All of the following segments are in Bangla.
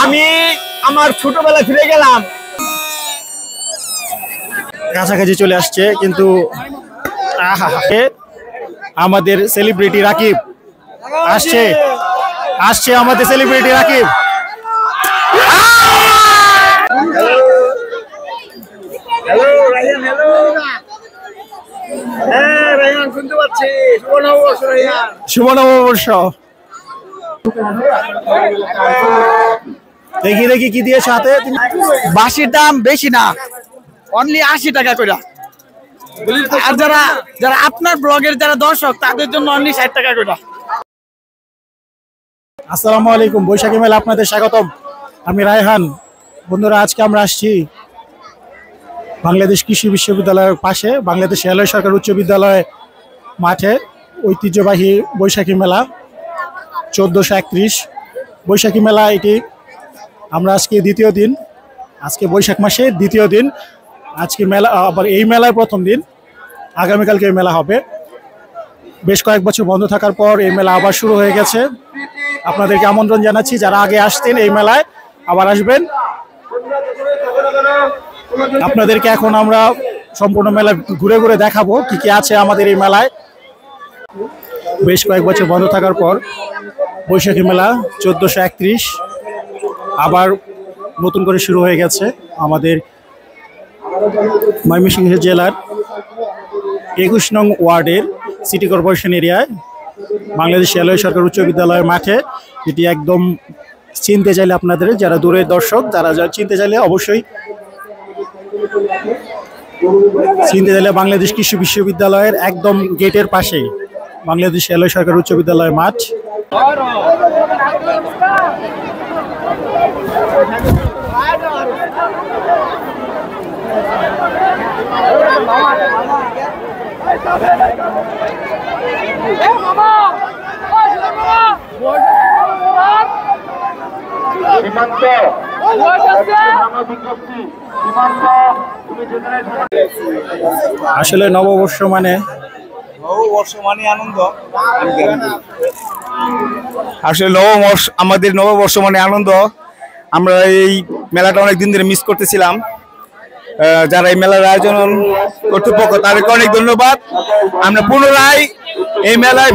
আমি আমার ছোটবেলায় ফিরে গেলাম। কাছাকাছি চলে আসছে কিন্তু আমাদের সেলিব্রিটি রাকিব আসছে আসছে আমাদের celebrity Rakib. Hello Raihan, hello. হ্যাঁ রায়হান, শুনতে পাচ্ছি। শুভ নববর্ষ রায়হান। শুভ নববর্ষ। দেখি দেখি কি দিয়ে সাথে। বাঁশির দাম বেশি না, অনলি 80 টাকা করে। আর যারা যারা আপনার ব্লগের যারা দর্শক তাদের জন্য অনলি 60 টাকা করে। আসসালামু আলাইকুম, বৈশাখী মেলা আপনাদের স্বাগতম। আমি রায়হান। বন্ধুরা, আজকে আমরা আসছি বাংলাদেশ কৃষি বিশ্ববিদ্যালয়ের পাশে বাংলাদেশ রেলওয়ে সরকার উচ্চ বিদ্যালয় মাঠে ঐতিহ্যবাহী বৈশাখী মেলা 1431 বৈশাখী মেলা। এটি আমরা আজকে দ্বিতীয় দিন, আজকে বৈশাখ মাসের দ্বিতীয় দিন। আজকে মেলা আবার এই মেলার প্রথম দিন। আগামীকালকে এই মেলা হবে। বেশ কয়েক বছর বন্ধ থাকার পর এই মেলা আবার শুরু হয়ে গেছে। আপনাদেরকে আমন্ত্রণ জানাচ্ছি, যারা আগে আসতেন এই মেলায় আবার আসবেন। আপনাদেরকে এখন আমরা সম্পূর্ণ মেলা ঘুরে ঘুরে দেখাবো কি কি আছে আমাদের এই মেলায়। বেশ কয়েক বছর বন্ধ থাকার পর বৈশাখী মেলা 1431 আবার নতুন করে শুরু হয়ে গেছে আমাদের ময়মনসিংহ জেলার 21 নং ওয়ার্ডের সিটি কর্পোরেশন এরিয়ায় বাংলাদেশ রেলওয়ে সরকার উচ্চ বিদ্যালয়ের মাঠে। এটি একদম চিনতে চাইলে আপনাদের যারা দূরের দর্শক তারা চিনতে চাইলে অবশ্যই চিনতে চাইলে বাংলাদেশ কৃষি বিশ্ববিদ্যালয়ের একদম গেটের পাশেই বাংলাদেশ রেলওয়ে সরকার উচ্চ বিদ্যালয়ের মাঠ। আসলে নববর্ষ মানে আনন্দ। আসলে নববর্ষ, আমাদের নববর্ষ মানে আনন্দ। আমরা এই মেলাটা অনেক দিন ধরে মিস করতেছিলাম। যারা এই মেলার আয়োজন কর্তৃপক্ষ তাদেরকে অনেক ধন্যবাদ। আমরা পুনরায় এই মেলায়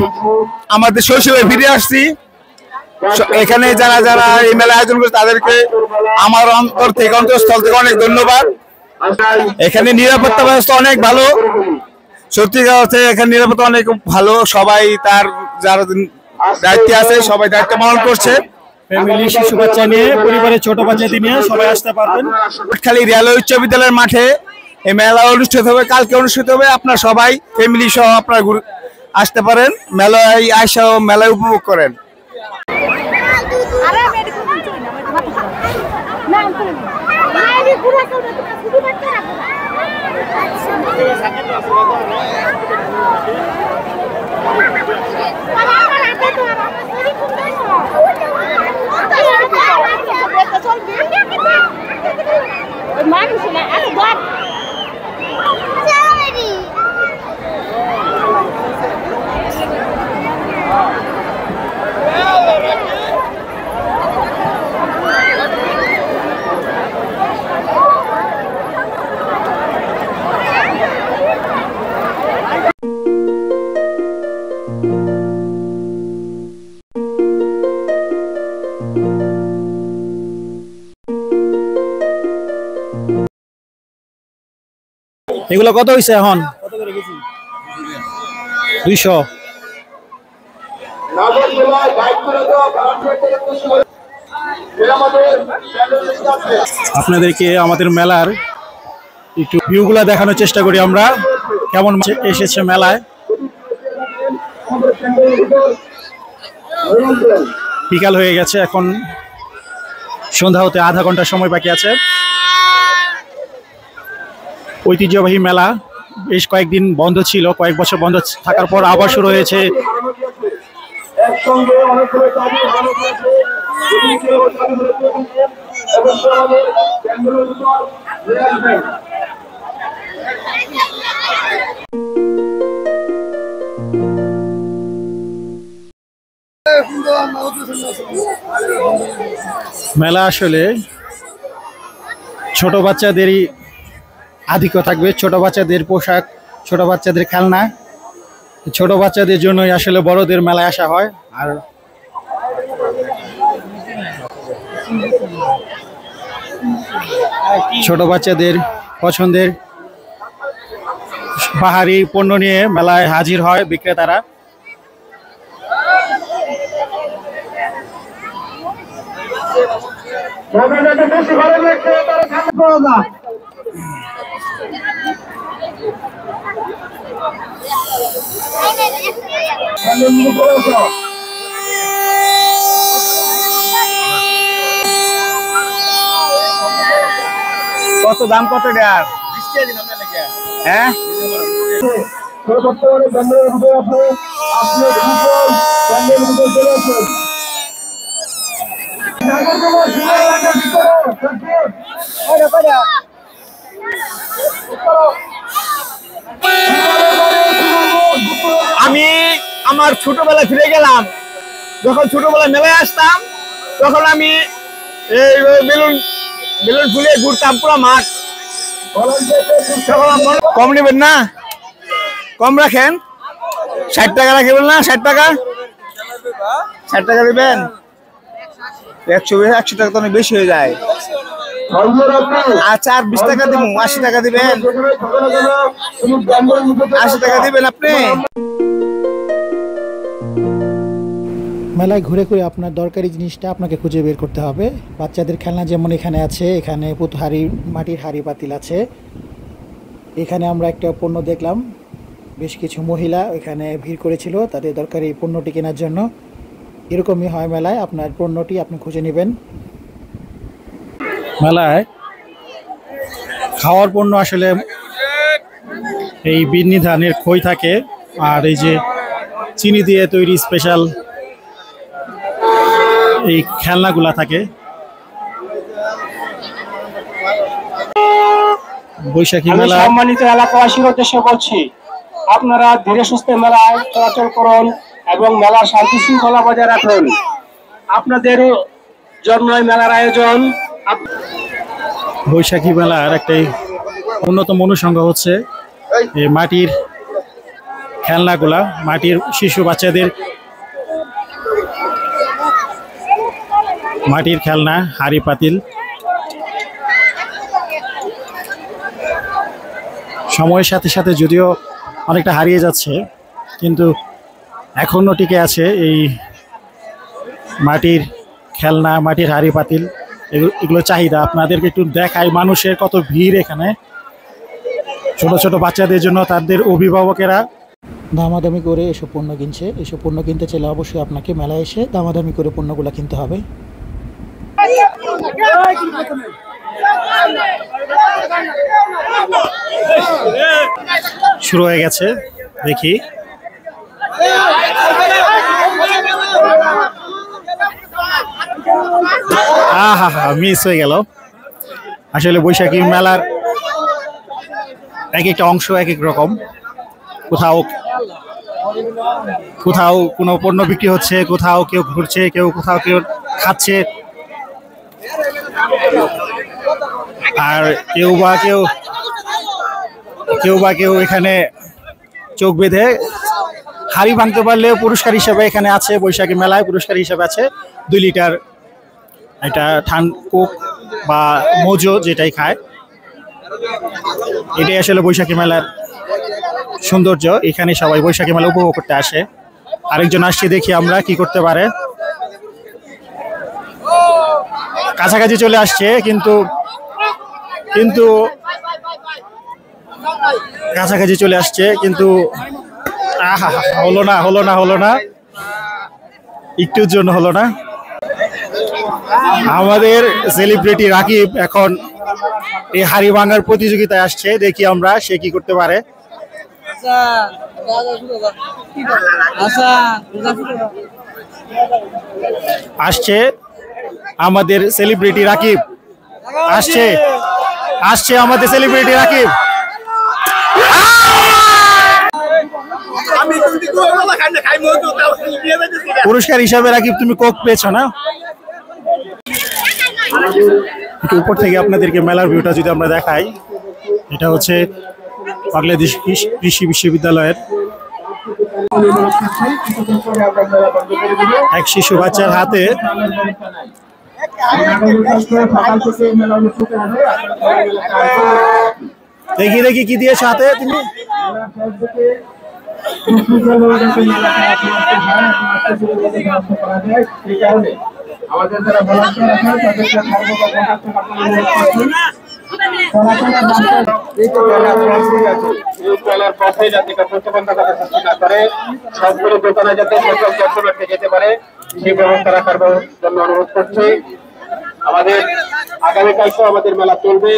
আমাদের শৈশবে ফিরে আসছি। এখানে যারা যারা এই মেলা আয়োজন করে তাদেরকে আমার অন্তর থেকে, অন্তঃস্থল থেকে অনেক ধন্যবাদ। এখানে নিরাপত্তা ব্যবস্থা অনেক ভালো, সত্যি কথা এখানে নিরাপত্তা অনেক ভালো। সবাই তার যারা দায়িত্বে আছে সবাই দায়িত্ব পালন করছে। ফ্যামিলি শিশু বাচ্চা নিয়ে, পরিবারের ছোট বাচ্চাদের নিয়ে সবাই আসতে পারবেন। খালি রেলওয়ে উচ্চ বিদ্যালয়ের মাঠে এই মেলা অনুষ্ঠিত হবে, কালকে অনুষ্ঠিত হবে। আপনারা সবাই ফ্যামিলি সহ আপনারা আসতে পারেন, মেলায় আসা মেলায় উপভোগ করেন। এগুলো কত হয়েছে এখন? 200। আপনাদেরকে আমাদের মেলার একটু ভিউগুলা দেখানোর চেষ্টা করি আমরা, কেমন এসেছে মেলায়। বিকাল হয়ে গেছে, এখন সন্ধ্যা হতে আধা ঘন্টা সময় বাকি আছে। ঐতিহ্যবাহী মেলা বেশ কয়েকদিন বন্ধ ছিল, কয়েক বছর বন্ধ থাকার পর আবার শুরু হয়েছে। মেলা আসলে ছোট বাচ্চাদেরই আধিক্য থাকবে, ছোট বাচ্চাদের পোশাক, ছোট বাচ্চাদের খেলনা, ছোট বাচ্চাদের জন্যই আসলে বড়দের মেলায় আসা হয়। আর ছোট বাচ্চাদের পছন্দের বাহারি পণ্য নিয়ে মেলায় হাজির হয় বিক্রেতারা। কত দাম, কত টাকার? হ্যাঁ, আমি আমার ছোটবেলায় ফিরে গেলাম। যখন ছোটবেলায় মেলায় আসতাম তখন আমি এই বেলুন বেলুন ফুলিয়ে ঘুরতাম পুরো মাঠ। কম নেবেন না? কম রাখেন, 60 টাকা রাখবেন না? 60 টাকা, 60 টাকা দেবেন। 100 টাকা তো অনেক বেশি হয়ে যায়। আচ্ছা, আর 20 টাকা দিব, 80 টাকা দিবেন। 80 টাকা দিবেন আপনি। মেলায় ঘুরে ঘুরে আপনার দরকারি জিনিসটা আপনাকে খুঁজে বের করতে হবে। বাচ্চাদের খেলনা যেমন এখানে আছে, এখানে মাটির হাঁড়ি পাতিল আছে। এখানে আমরা একটা পণ্য দেখলাম, বেশ কিছু মহিলা এখানে ভিড় করেছিল তাদের দরকারি পণ্যটি কেনার জন্য। এরকমই হয় মেলায়, আপনার পণ্যটি আপনি খুঁজে নেবেন। মেলায় খাওয়ার পণ্য আসলে এই বিন্নি ধানের খই থাকে, আর এই যে চিনি দিয়ে তৈরি স্পেশাল এই খেলনাগুলা থাকে। বৈশাখী মেলা সম্মানিত এলাকাবাসীর উদ্দেশ্যে বলছি, আপনারা ধীরে সুস্থে মেলায় চলাচল করুন এবং মেলার শান্তি শৃঙ্খলা বজায় রাখুন। আপনাদের জন্যই মেলার আয়োজন। বৈশাখী মেলার একটাই অন্যতম অনুষঙ্গ হচ্ছে এই মাটির খেলনাগুলা, মাটির শিশু বাচ্চাদের মাটির খেলনা, হাঁড়ি পাতিল। সময়ের সাথে সাথে যদিও অনেকটা হারিয়ে যাচ্ছে, কিন্তু এখনও টিকে আছে এই মাটির খেলনা, মাটির হাঁড়ি পাতিল। এগুলো চাহিদা আপনাদেরকে একটু দেখাই, মানুষের কত ভিড় এখানে। ছোট ছোট বাচ্চাদের জন্য তাদের অভিভাবকেরা দামাদামি করে এসব পণ্য কিনছে। এসব পণ্য কিনতে চাইলে অবশ্যই আপনাকে মেলায় এসে দামাদামি করে পণ্যগুলো কিনতে হবে। শুরু হয়ে গেছে, দেখি। মিস হয়ে গেল। আসলে বৈশাখী মেলার এক একটা অংশ এক এক রকম। কোথাও কোথাও কোনো পণ্য বিক্রি হচ্ছে, কোথাও কেউ ঘুরছে, কোথাও কেউ খাচ্ছে, আর কেউ বা কেউ এখানে চোখ বেঁধে হাড়ি ভাঙতে পারলে পুরস্কার হিসেবে এখানে আছে। বৈশাখী মেলায় পুরস্কার হিসেবে আছে 2 লিটার এটা কোক বা মোজো, যেটাই খায়। এটাই আসলে বৈশাখী মেলার সৌন্দর্য। এখানে সবাই বৈশাখী মেলা উপভোগ করতে আসে। আরেকজন আসছে, দেখি আমরা কি করতে পারে। কাছাকাছি চলে আসছে, কিন্তু কাছাকাছি চলে আসছে, কিন্তু হলো না, একটুর জন্য হলো না। আমাদের সেলিব্রিটি রাকিব এখন এই হাড়ি ভাঙার প্রতিযোগিতায় আসছে, দেখি আমরা সে কি করতে পারে। আসছে আমাদের সেলিব্রিটি রাকিব, আসছে আমাদের সেলিব্রিটি রাকিব। আমি পুরস্কার হিসাবে রাকিব তুমি কোক পেয়েছো না? একটু উপর থেকে আপনাদেরকে মেলার ভিউটা যদি আমরা দেখাই, এটা হচ্ছে বাংলাদেশ কৃষি বিশ্ববিদ্যালয়ের এক শিশু বাচ্চার হাতে দেখি দেখি কি দিয়েছো হাতে তুমি? আমাদের যারা ভলান্টিয়ার আছেন তাদেরকে পথে যাতে প্রতিবন্ধকতা সৃষ্টি না করে, সবগুলো দোকানে যাতে সকল যন্ত্রপাতি যেতে পারে সেই ব্যবস্থা রাখার জন্য অনুরোধ করছি। আমাদের আগামীকালকেও আমাদের মেলা চলবে,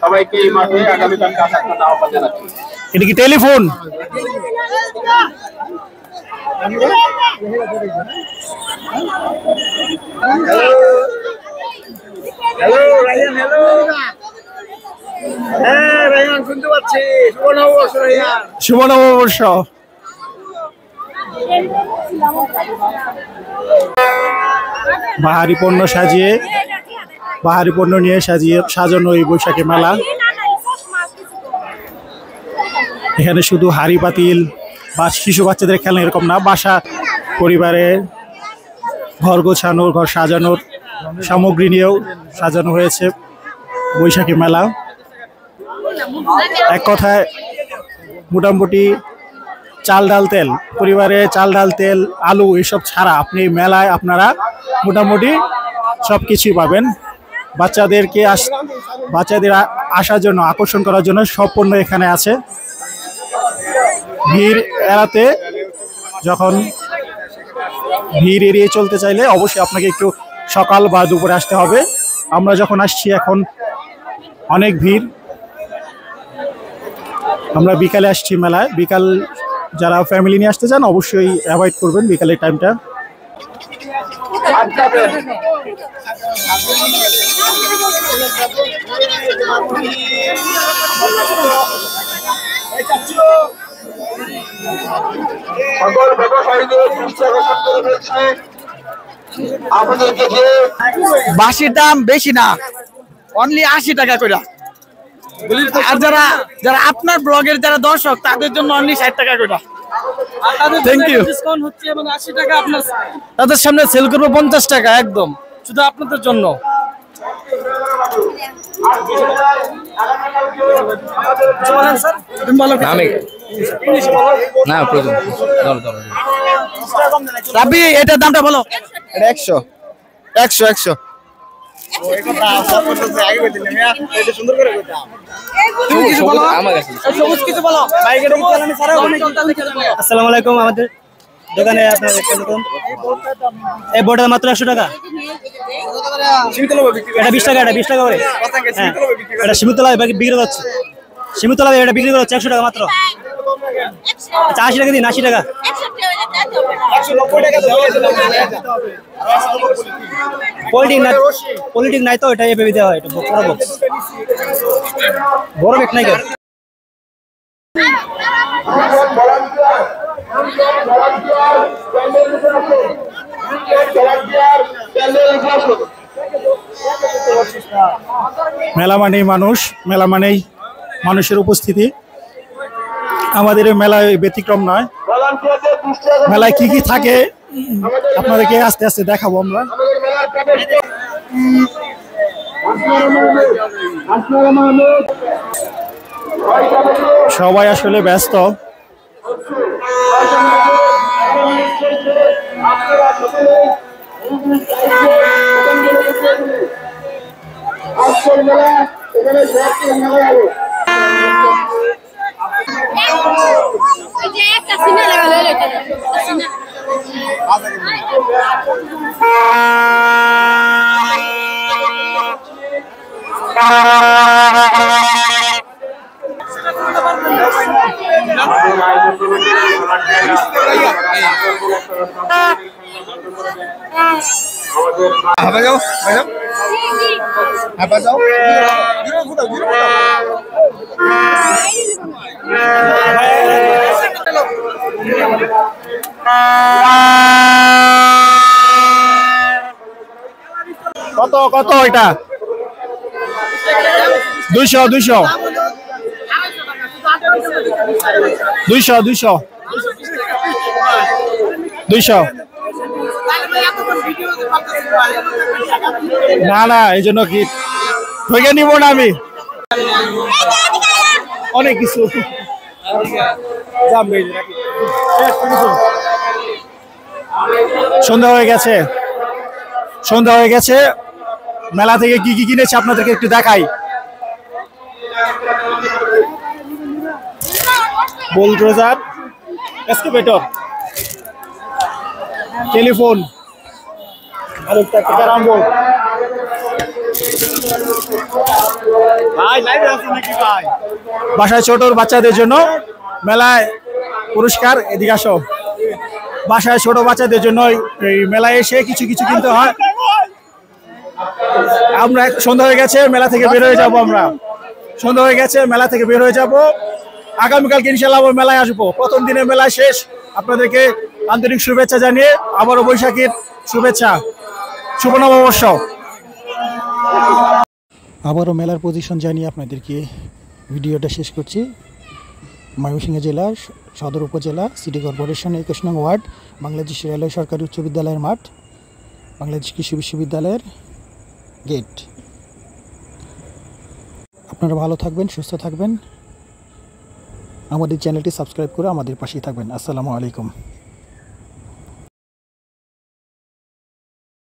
সবাইকে এই মাঠে আগামীকালকে আসার জন্য আহ্বান জানাচ্ছি। এটা কি টেলিফোন? Hello Ryan, hello. হ্যাঁ রায়ান, শুনতে পাচ্ছি। শুভ নববর্ষ রায়ান। শুভ নববর্ষ। বাহারি পণ্য নিয়ে সাজানো এই বৈশাখী মেলা। এখানে শুধু হাড়ি পাতিল বা শিশু বাচ্চাদের খেলনা এরকম না, বাসা পরিবারে ঘর গোছানোর, ঘর সাজানোর সামগ্রী নিয়েও সাজানো হয়েছে বৈশাখী মেলা। এক কথায় মোটামুটি চাল ডাল তেল, পরিবারে চাল ডাল তেল আলু এসব ছাড়া আপনি মেলায় আপনারা মোটামুটি সব কিছুই পাবেন। বাচ্চাদের আসার জন্য, আকর্ষণ করার জন্য সব পণ্য এখানে আছে। ভিড় এড়াতে, যখন ভিড় এড়িয়ে চলতে চাইলে অবশ্যই আপনাকে একটু সকাল বা দুপুরে আসতে হবে। আমরা যখন আসছি এখন অনেক ভিড়। আমরা বিকালে আসছি মেলায়। বিকাল যারা ফ্যামিলি নিয়ে আসতে চান অবশ্যই অ্যাভয়েড করবেন বিকালের টাইমটা। সকল ব্যবসায়ীদের দৃষ্টি আকর্ষণ করে রয়েছে আপনাদেরকে যে বাঁশির দাম বেশি না, অনলি 80 টাকা করে। আর যারা আপনার ব্লগের যারা দর্শক তাদের জন্য অনলি 60 টাকা করে। Thank you. ডিসকাউন্ট হচ্ছে মানে 80 টাকা, আপনার তাদের সামনে সেল করব 50 টাকা একদম, শুধু আপনাদের জন্য। রাবি এটার দামটা বলো। এটা 100 100 100। আসসালামু আলাইকুম। আমাদের দোকানে আপনার এই বোর্ডটা মাত্র 100 টাকা। এটা 20 টাকা, এটা 20 টাকা করে। এটা শিমুতলায় বিক্রি করছে, শিমুতলায় এটা বিক্রি করছে 100 টাকা মাত্র। আচ্ছা 80 টাকা দিন, 80 টাকা। পলিটিক নাই তো, এটা এভাবে দেওয়া হয়। এটা বড় বেট নাই কেন? মেলা মানেই মানুষ, মেলা মানেই মানুষের উপস্থিতি। আমাদের এই মেলায় ব্যতিক্রম নয়। মেলায় কি কি থাকে আপনাদেরকে আস্তে আস্তে দেখাবো আমরা। সবাই আসলে ব্যস্ত। যাও কত কত এটা 200 200 200 200 200 না না এই জন্য কি ঠকে নিব না আমি অনেক কিছু সন্ধ্যা হয়ে গেছে মেলা থেকে কি কি কিনেছে আপনাদেরকে একটু দেখাই বুলডোজার এক্সকাভেটর টেলিফোন আর একটা ক্যারাম বোর্ড বাসায় ছোট বাচ্চাদের জন্য মেলায় পুরস্কার এদিকে আসো বাসায় ছোট বাচ্চাদের জন্য এই মেলায় এসে কিছু কিছু কিনতে হয় আমরা সন্ধ্যা হয়ে গেছে মেলা থেকে বের হয়ে যাবো মেলা থেকে বের হয়ে যাব আগামীকালকে ইনশাআল্লাহ মেলায় আসবো প্রথম দিনে মেলা শেষ আপনাদেরকে আন্তরিক শুভেচ্ছা জানিয়ে আবারও বৈশাখীর শুভেচ্ছা শুভ নববর্ষ আবারও মেলার পজিশন জানিয়ে আপনাদেরকে ভিডিওটা শেষ করছি ময়মনসিংহ জেলার সদর উপজেলা সিটি কর্পোরেশন 21 নং ওয়ার্ড বাংলাদেশ রেলওয়ে সরকারি উচ্চ বিদ্যালয়ের মাঠ বাংলাদেশ কৃষি বিশ্ববিদ্যালয়ের গেট আপনারা ভালো থাকবেন সুস্থ থাকবেন আমাদের চ্যানেলটি সাবস্ক্রাইব করে আমাদের পাশেই থাকবেন আসসালামু আলাইকুম